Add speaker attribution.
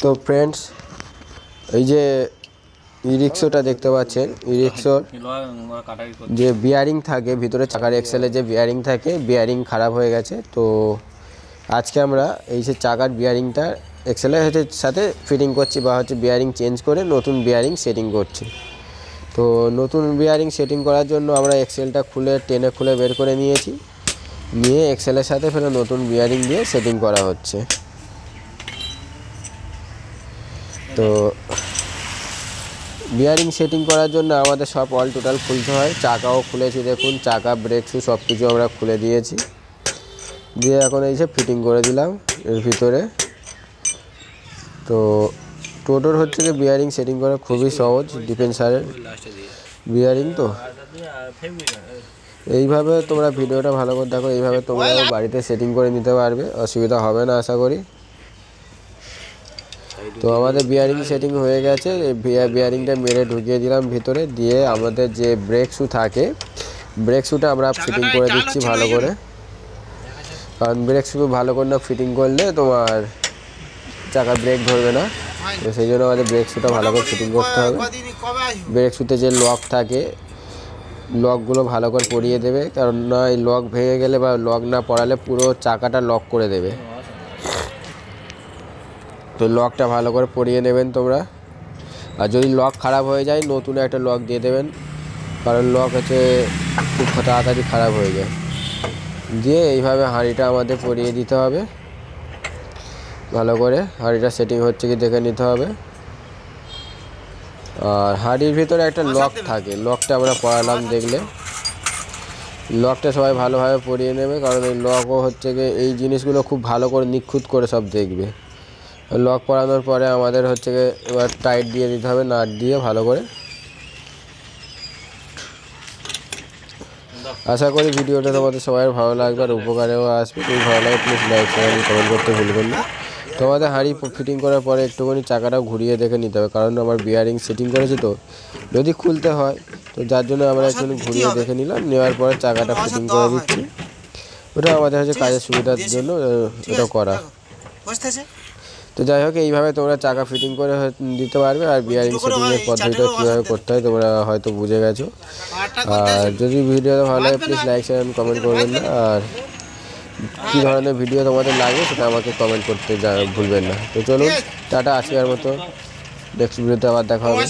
Speaker 1: তো ফ্রেন্ডস, এই যে ই রিক্সাটা দেখতে পাচ্ছেন, ই রিক্সার যে বিয়ারিং থাকে ভিতরে, চাকার এক্সেলে যে বিয়ারিং থাকে, বিয়ারিং খারাপ হয়ে গেছে। তো আজকে আমরা এই যে চাকার বিয়ারিংটা এক্সেলের সাথে ফিটিং করছি, বা হচ্ছে বিয়ারিং চেঞ্জ করে নতুন বিয়ারিং সেটিং করছি। তো নতুন বিয়ারিং সেটিং করার জন্য আমরা এক্সেলটা টেনে খুলে বের করে নিয়েছি, নিয়ে এক্সেলের সাথে ফেলে নতুন বিয়ারিং দিয়ে সেটিং করা হচ্ছে। তো বিয়ারিং সেটিং করার জন্য আমাদের সব অল টোটাল খুলতে হয়। চাকাও খুলেছি, দেখুন চাকা, ব্রেক শু সব কিছু আমরা খুলে দিয়েছি, দিয়ে এখন এই যে ফিটিং করে দিলাম এর ভিতরে। তো টোটোর হচ্ছে কি বিয়ারিং সেটিং করা খুবই সহজ, ডিফেন্সারের বিয়ারিং। তো এইভাবে তোমরা ভিডিওটা ভালো করে দেখো, এইভাবে তোমরা বাড়িতে সেটিং করে নিতে পারবে, অসুবিধা হবে না আশা করি। তো আমাদের বিয়ারিং সেটিং হয়ে গেছে, বিয়ারিংটা মেরে ঢুকিয়ে দিলাম ভিতরে, দিয়ে আমাদের যে ব্রেক শু থাকে, ব্রেক শুটা আমরা ফিটিং করে দিচ্ছি ভালো করে, কারণ ব্রেক শু ভালো করে না ফিটিং করলে তোমার চাকা ব্রেক ধরবে না। তো সেই জন্য আমাদের ব্রেক শুটা ভালো করে ফিটিং করতে হবে। ব্রেক শুতে যে লক থাকে, লকগুলো ভালো করে পরিয়ে দেবে, কারণ না এই লক ভেঙে গেলে বা লক না পরালে পুরো চাকাটা লক করে দেবে। তো লকটা ভালো করে পরিয়ে নেবেন তোমরা, আর যদি লক খারাপ হয়ে যায় নতুন একটা লক দিয়ে দেবেন, কারণ লক হচ্ছে খুব তাড়াতাড়ি খারাপ হয়ে যায়। দিয়ে এইভাবে হাঁড়িটা আমাদের পরিয়ে দিতে হবে ভালো করে। হাঁড়িটা সেটিং হচ্ছে কি দেখে নিতে হবে। আর হাঁড়ির ভিতরে একটা লক থাকে, লকটা আমরা পরালাম, দেখলে লকটা সবাই ভালোভাবে পরিয়ে নেবে, কারণ এই লকও হচ্ছে কি এই জিনিসগুলো খুব ভালো করে নিখুঁত করে সব দেখবে। লক পরানোর পরে আমাদের হচ্ছে কি এবার টাইট দিয়ে দিতে হবে, নাট দিয়ে ভালো করে। আশা করি ভিডিওটা তোমাদের সবাই ভালো লাগবে আর উপকারেও আসবে। যদি ভালো লাগে প্লিজ লাইক শেয়ার কমেন্ট করতে ভুলবেন না। তোমাদের হাঁড়ি ফিটিং করার পরে একটুখানি চাকাটাও ঘুরিয়ে দেখে নিতে হবে, কারণ আমার বিয়ারিং সেটিং করেছি, তো যদি খুলতে হয়, তো যার জন্য আমরা একটু ঘুরিয়ে দেখে নিলাম, নেওয়ার পরে চাকাটা ফিটিং করে দিচ্ছি। ওটা আমাদের হচ্ছে কাজের সুবিধার জন্য এটা করা। তো যাই হোক, এইভাবে তোমরা চাকা ফিটিং করে দিতে পারবে। আর বিয়ারিং সেটিংয়ের পদ্ধতিটা কীভাবে করতে হয় তোমরা হয়তো বুঝে গেছো। আর যদি ভিডিওটা ভালো লাগে প্লিজ লাইক শেয়ার কমেন্ট করবেন না। আর কী ধরনের ভিডিও তোমাদের লাগে সেটা আমাকে কমেন্ট করতে ভুলবেন না। তো চলুন টাটা, আজকের মতো নেক্সট ভিডিওতে আবার দেখা হবে।